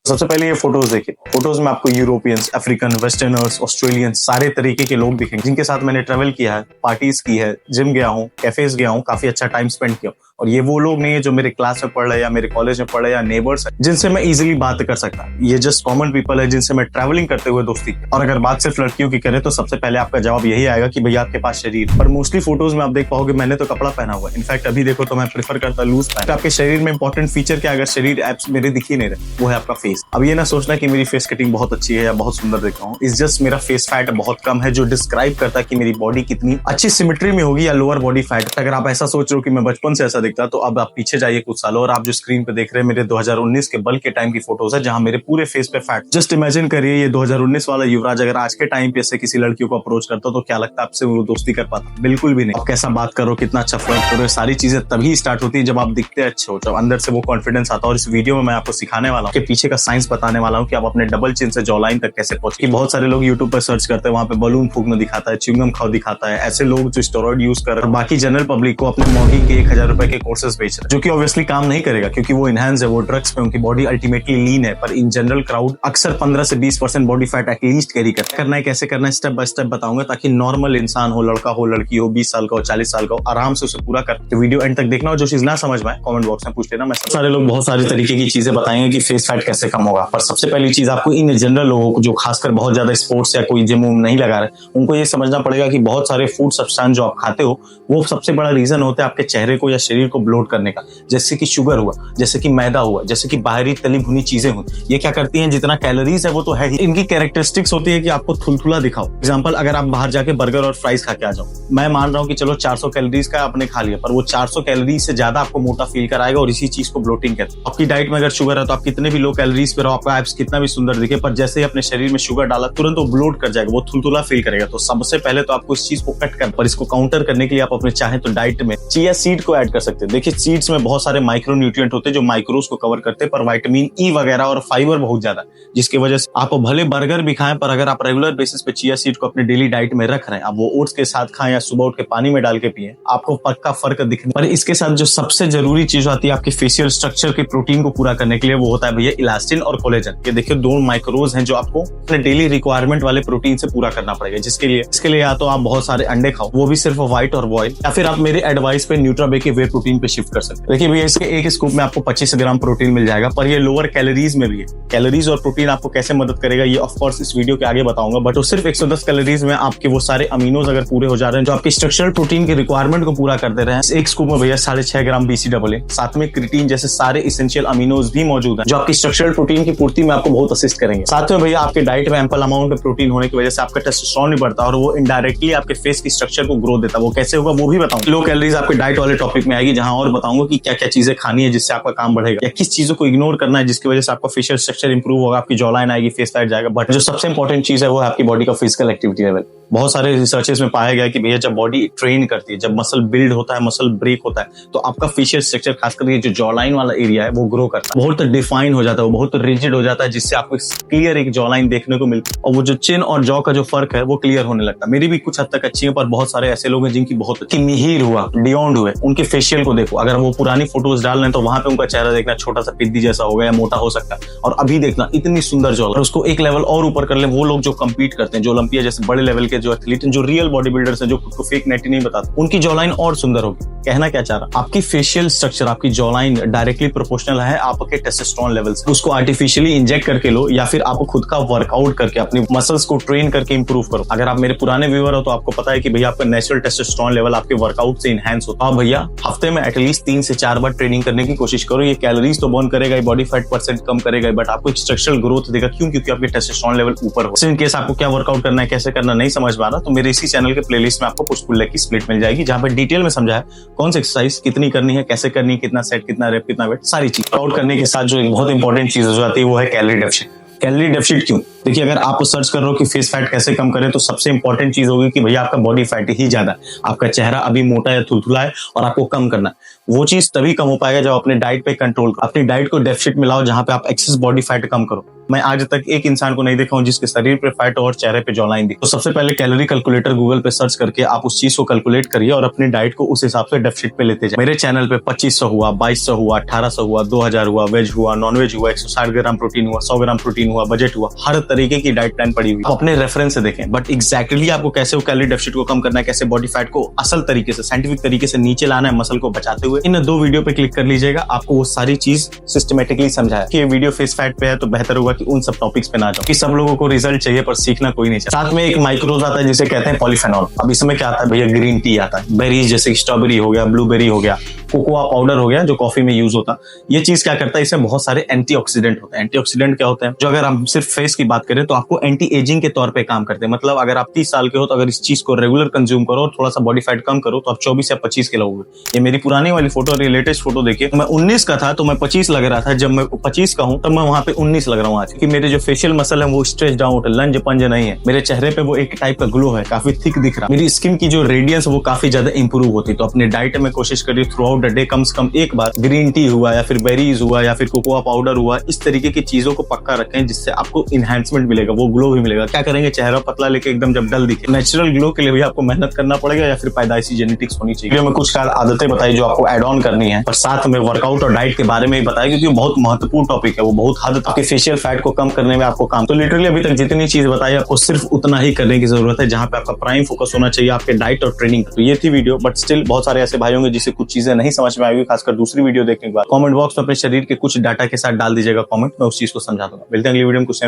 सबसे पहले ये फोटोज देखिए। फोटोज में आपको यूरोपियंस, अफ्रीकन, वेस्टर्नर्स, ऑस्ट्रेलियंस सारे तरीके के लोग दिखेंगे जिनके साथ मैंने ट्रेवल किया है, पार्टीज की है, जिम गया हूँ, कैफेज गया हूँ, काफी अच्छा टाइम स्पेंड किया। और ये वो लोग नहीं है जो मेरे क्लास में पढ़ रहे हैं या मेरे कॉलेज में पढ़ रहे हैं या नेबर्स है जिनसे मैं इजीली बात कर सकता। ये जस्ट कॉमन पीपल है जिनसे मैं ट्रैवलिंग करते हुए दोस्ती। और अगर बात सिर्फ लड़कियों की करें तो सबसे पहले आपका जवाब यही आएगा कि भैया आपके पास शरीर। पर मोस्टली फोटोज में आप देख पाओगे मैंने तो कपड़ा पहना हुआ है। इनफैक्ट अभी देखो तो मैं प्रेफर करता लूज पहन। आपके शरीर में इंपॉर्टेंट फीचर क्या, अगर शरीर एप्स मेरे दिख ही नहीं रहे, वो है आपका फेस। अब ये ना सोचना कि मेरी फेस कटिंग बहुत अच्छी है या बहुत सुंदर दिख रहा हूँ। इस जस्ट मेरा फेस फैट बहुत कम है जो डिस्क्राइब करता है कि मेरी बॉडी कितनी अच्छी सिमेट्री में होगी या लोअर बॉडी फैट। अगर आप ऐसा सोच रहे हो कि मैं बचपन से ऐसा दिखता तो अब आप पीछे जाइए कुछ सालों और आप जो स्क्रीन पे देख रहे हैं मेरे 2019 के बल्क के टाइम की फोटोज है जहां मेरे पूरे फेस पे फैट। जस्ट इमेजिन करिए ये 2019 वाला युवराज अगर आज के टाइम पे से किसी लड़कियों को अप्रोच करता तो क्या लगता है आपसे वो दोस्ती कर पाता? बिल्कुल भी नहीं। आप कैसा बात करो, कितना अच्छा फ्लर्ट करो, सारी चीजें तभी स्टार्ट होती है जब आप दिखते अच्छे हो, जब अंदर से वो कॉन्फिडेंस आता है। और इस वीडियो में मैं आपको सिखाने वाला हूँ कि पीछे का साइंस बताने वाला हूँ कि आप अपने डबल चिन से जॉ लाइन तक कैसे पहुंचे। बहुत सारे लोग यूट्यूब पर सर्च करते हैं, वहां पे बलून फूकना दिखाता है, च्युइंगम खाओ दिखाता है। ऐसे लोग जो स्टेरॉइड यूज कर बाकी जनरल पब्लिक को अपने मॉर्निंग के 1000 रुपए के कोर्सेज बेच रहे हैं, जो कि ऑब्वियसली काम नहीं करेगा क्योंकि वो इनहैंस है, वो ड्रग्स पे उनकी बॉडी अल्टीमेटली लीन है। पर इन जनरल क्राउड अक्सर 15 से 20% बॉडी फैट एटलीस्ट कैरी करना है। कैसे करना है स्टेप बाय स्टेप बताऊंगा ताकि नॉर्मल इंसान हो, लड़का हो, लड़की हो, 20 साल का हो, 40 साल का हो, आराम से उसे पूरा कर। तो वीडियो एंड तक देखना और जो चीज ना समझ में आए कमेंट बॉक्स में पूछ लेना। मैं सारे लोग बहुत सारे तरीके की चीजें बताएंगे कि फेस फैट कैसे कम होगा। पर सबसे पहली चीज आपको इन जनरल लोगों को जो खासकर बहुत ज्यादा स्पोर्ट्स या कोई जिम नहीं लगा रहे उनको ये समझना पड़ेगा कि बहुत सारे फूड सब्सटेंस जो आप खाते हो वो सबसे बड़ा रीजन होता है आपके चेहरे को या शरीर को ब्लोट करने का। जैसे कि शुगर हुआ, जैसे कि मैदा हुआ, जैसे कि बाहरी तली भुनी चीजें हुई। ये क्या करती हैं, जितना कैलोरीज है वो तो है ही, इनकी कैरेक्टरिस्टिक्स होती है कि आपको थुलथुला दिखाओ। एग्जांपल, अगर आप बाहर जाके बर्गर और फ्राइज खा के आ जाओ, मैं मान रहा हूँ कि चलो 400 कैलोरीज का आपने खा लिया, पर वो 400 कैलोरीज से ज्यादा आपको मोटा फील कराएगा और इसी चीज को ब्लोटिंग कहते हैं। आपकी डाइट में अगर शुगर है तो आप कितने भी लो कैलोरीज पे रहो, आपका एब्स कितना भी सुंदर दिखे, पर जैसे ही अपने शरीर में शुगर डाला तुरंत वो ब्लोट कर जाएगा, वो थुलथुला फील करेगा। तो सबसे पहले तो आपको इस चीज को कट कर, पर इसको काउंटर करने के लिए आप अपने चाहे तो डाइट में चिया सीड को ऐड कर सकते हैं। देखिए सीड्स में बहुत सारे माइक्रो न्यूट्रिएंट होते हैं जो माइक्रोज को कवर करते हैं, पर विटामिन ई वगैरह और फाइबर बहुत ज्यादा है, जिसकी वजह से आप भले बर्गर भी खाएं पर अगर आप रेगुलर बेसिस पे चिया सीड को अपने डेली डाइट में रख रहे हैं, आप वो ओट्स के साथ खाएं या सुबह उठ के पानी में डाल के पिए, आपको पक्का फर्क दिखने। पर इसके साथ जो सबसे जरूरी चीज आती है आपके फेशियल स्ट्रक्चर के प्रोटीन को पूरा करने के लिए, वो होता है भैया इलास्टिन और कोलेजन। ये देखिए दो माइक्रोज हैं जो आपको अपने डेली रिक्वायरमेंट वाले प्रोटीन से पूरा करना पड़ेगा, इसके लिए या तो आप बहुत सारे अंडे खाओ, वो भी सिर्फ व्हाइट और बॉयल, या फिर आप मेरे एडवाइस पे न्यूट्राबे के वे प्रोटीन पे शिफ्ट कर सकते हैं। देखिए भैया इसके एक स्कूप में आपको 25 ग्राम प्रोटीन मिल जाएगा, पर ये लोअर कैलोरीज में भी है। कैलोरीज और प्रोटीन आपको कैसे मदद करेगा ये ऑफ कोर्स इस वीडियो के आगे बताऊंगा, बट वो सिर्फ 110 कैलोरीज में आपके वो सारे अमीनोज अगर पूरे हो जा रहे हैं जो आपकी स्ट्रक्चरल प्रोटीन की रिक्वायरमेंट को पूरा कर दे रहे हैं। एक स्कूप में भैया 6.5 ग्राम BCAA, साथ में क्रिटीन जैसे सारे इसेंशियल अमीनोज भी मौजूद हैं जो आपकी स्ट्रक्चरल प्रोटीन की पूर्ति में आपको बहुत असिस्ट करेंगे। साथ में भैया आपके डाइट में एम्पल अमाउंट में प्रोटीन होने की वजह से आपका टेस्टोस्टेरोन भी बढ़ता है और वो इनडायरेक्टली आपके फेस की स्ट्रक्चर को ग्रोथ देता है। वो कैसे होगा वो भी बताऊंगा। लो कैलोरीज आपके डाइट वाले टॉपिक में आएगी जहां और बताऊंगा कि क्या क्या चीजें खानी है जिससे आपका काम बढ़ेगा या किस चीजों को इग्नोर करना है जिसकी वजह से आपका फेशियल स्ट्रक्चर इंप्रूव होगा, आपकी जॉ लाइन आएगी, फेस फैट जाएगा। बट जो सबसे इंपॉर्टेंट चीज है वो है आपकी बॉडी का फिजिकल एक्टिविटी लेवल। बहुत सारे रिसर्चेस में पाया गया कि भैया जब बॉडी ट्रेन करती है, जब मसल बिल्ड होता है, मसल ब्रेक होता है, तो आपका फेशियल स्ट्रक्चर खासकर ये जो जॉ लाइन वाला एरिया है वो ग्रो करता है, बहुत डिफाइन हो जाता है, वो बहुत रिजिड हो जाता है, जिससे आपको क्लियर एक जॉ लाइन देखने को मिलती है और वो जो चिन और जॉ का जो फर्क है वो क्लियर होने लगता है। मेरी भी कुछ हद तक अच्छी है, पर बहुत सारे ऐसे लोग हैं जिनकी बहुत मिहिर हुआ, डियोन्ड हुए, उनके फेशियल को देखो। अगर वो पुरानी फोटोज डाल रहे हैं तो वहां पे उनका चेहरा देखना छोटा सा पिद्दी जैसा हो गया या मोटा हो सकता है, और अभी देखना इतनी सुंदर जॉ, और उसको एक लेवल और ऊपर कर ले वो लोग जो कम्पीट करते हैं, जो ओलंपिया जैसे बड़े लेवल के जो एथलीट, जो रियल बॉडी बिल्डर्स हैं, जो खुद को फेक नेटी नहीं बताते, उनकी जॉ लाइन और सुंदर होगी। कहना क्या चाह रहा, आपकी फेशियल स्ट्रक्चर, आपकी जॉ लाइन डायरेक्टली प्रोपोर्शनल है आपके टेस्टोस्टेरोन लेवल से। उसको आर्टिफिशियली इंजेक्ट करके लो या फिर आप खुद का वर्कआउट करके अपनी मसल्स को ट्रेन करके इंप्रूव करो। अगर आप मेरे पुराने व्यूअर हो तो आपको पता है कि भैया आपका नेचुरल टेस्टोस्टेरोन लेवल आपके वर्कआउट से इनहैंस होता है। भैया हफ्ते में एटलीस्ट 3 से 4 बार ट्रेनिंग करने की कोशिश करो। ये कैलोरीज तो बर्न करेगा, बॉडी फैट % कम करेगा, बट आपको एक स्ट्रक्चरल ग्रोथ देगा। क्यों? क्योंकि आपके टेस्टोस्टेरोन लेवल ऊपर हो। इन केस आपको क्या वर्कआउट करना है, कैसे करना नहीं समझ पा रहा, तो मेरे इसी चैनल के प्लेलिस्ट में आपको पुश पुल लेग की स्प्लिट मिल जाएगी, जहां पर डिटेल में समझा है कौन सी एक्सरसाइज कितनी करनी है, कैसे करनी है, कितना सेट, कितना रेप, कितना वेट, सारी चीज। वर्कआउट करने के साथ जो एक बहुत इंपॉर्टेंट चीज हो जाती है वो है कैलोरी डेफिसिट। कैलोरी डेफिसिट क्यों? देखिए अगर आप सर्च कर रहे हो कि फेस फैट कैसे कम करें तो सबसे इंपॉर्टेंट चीज होगी कि भैया आपका बॉडी फैट ही ज्यादा है, आपका चेहरा अभी मोटा या थुलथुला है और आपको कम करना है। वो चीज तभी कम हो पाएगा जब अपने डाइट पे कंट्रोल करो। अपनी डाइट को डेफिसिट मिलाओ जहां पे आप एक्सेस बॉडी फैट कम करो। मैं आज तक एक इंसान को नहीं देखा हूँ जिसके शरीर पे फैट और चेहरे पे जॉलाइन दिखे। तो सबसे पहले कैलोरी कैलकुलेटर गूगल पे सर्च करके आप उस चीज को कैलकुलेट करिए और अपनी डाइट को उस हिसाब से डेफिसिट पे लेते जाए। मेरे चैनल पे 2500 हुआ, 2200 हुआ, 1800 हुआ, 2000 हुआ, वेज हुआ, नॉन वेज हुआ, 160 ग्राम प्रोटीन हुआ, 100 ग्राम प्रोटीन हुआ, बजट हुआ, हर तरीके की डाइट प्लान पड़ी हुई। आप अपने रेफरेंस से देखें, बट एग्जैक्टली आपको कैसे वो कैलोरी डेफिसिट को कम करना है, कैसे बॉडी फैट को असल तरीके से साइंटिफिक तरीके से नीचे लाना है मसल को बचाते हुए, इन 2 वीडियो पे क्लिक कर लीजिएगा। आपको वो सारी चीज सिस्टमेटिकली समझाया कि ये वीडियो फेस फैट पे है तो बेहतर होगा कि उन सब टॉपिक्स पे ना जाओ, कि सब लोगों को रिजल्ट चाहिए पर सीखना कोई नहीं चाहिए। साथ में एक माइक्रोज आता है जिसे कहते हैं पॉलीफेनॉल। अब इसमें क्या आता है भैया, ग्रीन टी आता है, बेरीज जैसे स्ट्रॉबेरी हो गया, ब्लूबेरी हो गया, कोकोआ पाउडर हो गया जो कॉफी में यूज होता है। ये चीज क्या करता है, इसमें बहुत सारे एंटीऑक्सीडेंट होते हैं। एंटीऑक्सीडेंट क्या होते हैं, जो अगर हम सिर्फ फेस की बात करें तो आपको एंटी एजिंग के तौर पे काम करते हैं। मतलब अगर आप 30 साल के हो तो अगर इस चीज को रेगुलर कंज्यूम करो और थोड़ा सा बॉडी फैट कम करो तो आप 24 या 25 के लोगे। ये मेरी पुरानी वाली फोटो और लेटेस्ट फोटो देखिए, मैं 19 का था तो मैं 25 लग रहा था, जब मैं 25 का हूं तब मैं वहां पे 19 लग रहा हूं आज, क्योंकि मेरे जो फेशियल मसल है वो स्ट्रेच्ड आउट है, लंज पंज नहीं है। मेरे चेहरे पे वो एक टाइप का ग्लो है, काफी थिक दिख रहा। मेरी स्किन की जो रेडियंस वो काफी ज्यादा इंप्रूव होती। तो अपने डाइट में कोशिश करिए थ्रू आउट द डे कम से कम एक बार ग्रीन टी हुआ या फिर बेरीज हुआ या फिर कोकोआ पाउडर हुआ, इस तरीके की चीजों को पक्का रखें जिससे आपको इनहैंसमेंट मिलेगा, वो ग्लो भी मिलेगा। क्या करेंगे, चेहरा पतला लेके एकदम जब डल दिखे। नेचुरल ग्लो के लिए भी आपको मेहनत करना पड़ेगा या फिर पैदाइशी जेनेटिक्स होनी चाहिए। मैं कुछ आदतें बताई जो आपको एड ऑन करनी है, और साथ में वर्कआउट और डाइट के बारे में बताया क्योंकि बहुत महत्वपूर्ण टॉपिक है। वो बहुत हद तक फेशियल फैट को कम करने में आपको काम, तो लिटरली अभी तक जितनी चीज बताई आपको सिर्फ उतना ही करने की जरूरत है जहां पे आपका प्राइम फोकस होना चाहिए आपके डाइट और ट्रेनिंग। तो ये थी वीडियो, बट स्टिल बहुत सारे ऐसे भाई होंगे जिसे कुछ चीजें नहीं समझ में आएगी, खासकर दूसरी वीडियो देखने के बाद। कमेंट बॉक्स में अपने शरीर के कुछ डाटा के साथ डाल दीजिएगा कमेंट, मैं उस चीज को समझा दूंगा। मिलते हैं अगली वीडियो में कुछ